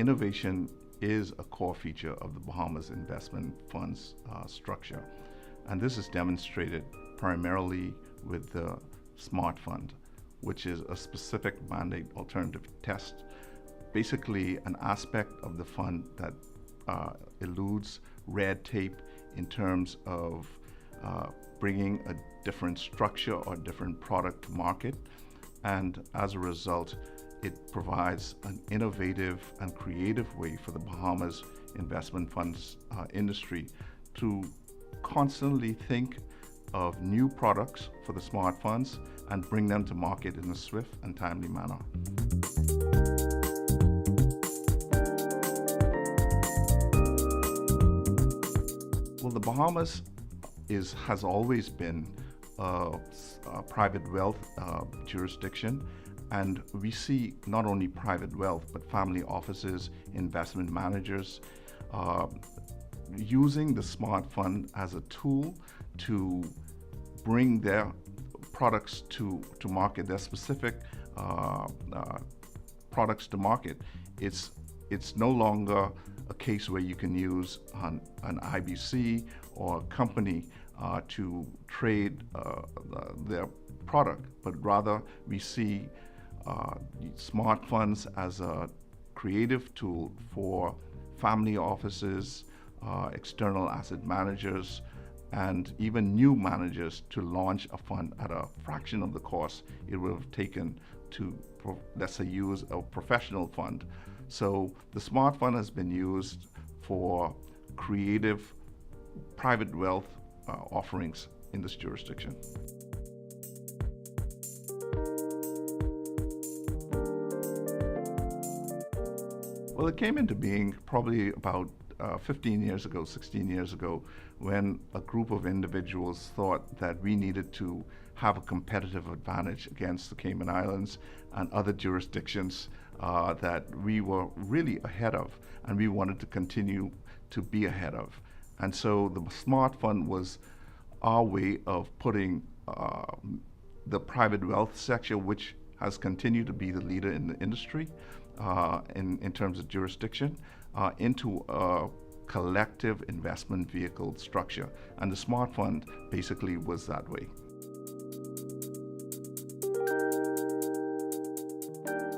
innovation is a core feature of the Bahamas investment funds structure. And this is demonstrated primarily with the Smart Fund, which is a specific mandate alternative test, basically an aspect of the fund that eludes red tape in terms of bringing a different structure or different product to market. And as a result, it provides an innovative and creative way for the Bahamas investment funds industry to constantly think of new products for the smart funds and bring them to market in a swift and timely manner. Well, the Bahamas has always been a private wealth jurisdiction, and we see not only private wealth but family offices, investment managers using the Smart Fund as a tool to bring their products to market, their specific products to market. It's no longer a case where you can use an IBC or a company to trade their product, but rather we see smart funds as a creative tool for family offices, external asset managers, and even new managers to launch a fund at a fraction of the cost it would have taken to, let's say, use a professional fund. So the Smart Fund has been used for creative private wealth offerings in this jurisdiction. Well, it came into being probably about 15 years ago, 16 years ago, when a group of individuals thought that we needed to have a competitive advantage against the Cayman Islands and other jurisdictions that we were really ahead of, and we wanted to continue to be ahead of. And so the Smart Fund was our way of putting the private wealth sector, which has continued to be the leader in the industry in terms of jurisdiction, into a collective investment vehicle structure. And the Smart Fund basically was that way.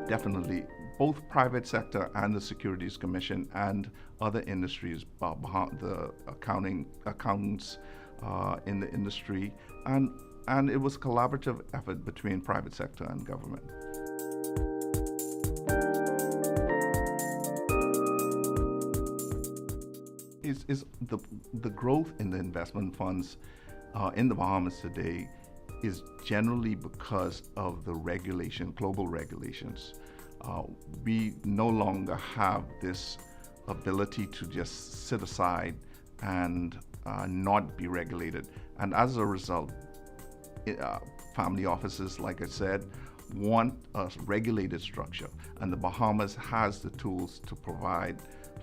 Definitely, both private sector and the Securities Commission and other industries, the accountants in the industry, and it was a collaborative effort between private sector and government. Is the growth in the investment funds in the Bahamas today is generally because of the regulation, global regulations. We no longer have this ability to just sit aside and not be regulated. And as a result, family offices, like I said, want a regulated structure. And the Bahamas has the tools to provide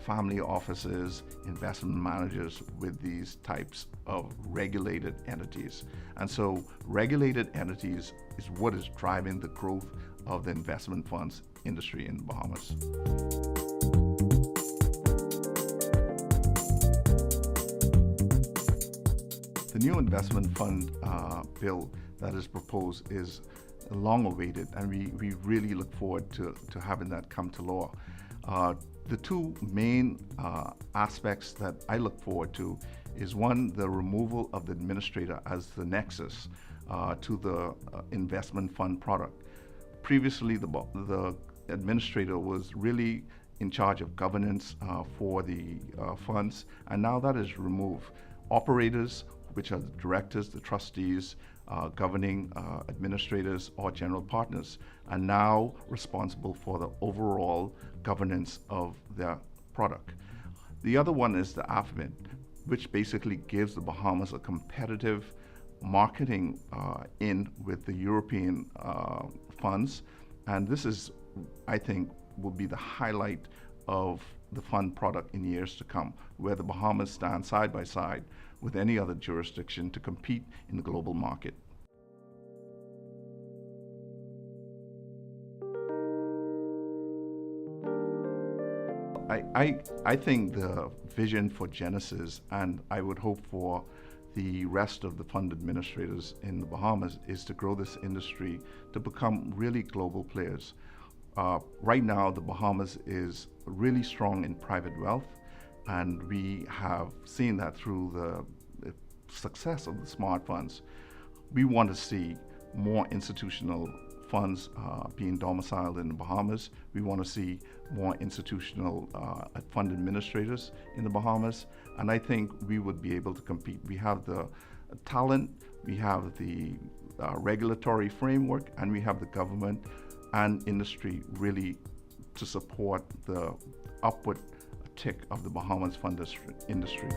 family offices, investment managers with these types of regulated entities. And so regulated entities is what is driving the growth of the investment funds industry in the Bahamas. The new investment fund bill that is proposed is long awaited, and we really look forward to having that come to law. The two main aspects that I look forward to is, one, the removal of the administrator as the nexus to the investment fund product. Previously, the administrator was really in charge of governance for the funds, and now that is removed. Operators, which are the directors, the trustees, governing administrators or general partners, are now responsible for the overall governance of their product. The other one is the AFMID, which basically gives the Bahamas a competitive marketing in with the European funds. And this is, I think, will be the highlight of the fund product in years to come, where the Bahamas stand side by side with any other jurisdiction to compete in the global market. I think the vision for Genesis, and I would hope for the rest of the fund administrators in the Bahamas, is to grow this industry to become really global players. Right now, the Bahamas is really strong in private wealth, and we have seen that through the success of the smart funds. We want to see more institutional funds being domiciled in the Bahamas. We want to see more institutional fund administrators in the Bahamas, and I think we would be able to compete. We have the talent, we have the regulatory framework, and we have the government and industry really to support the upward tick of the Bahamas fund industry.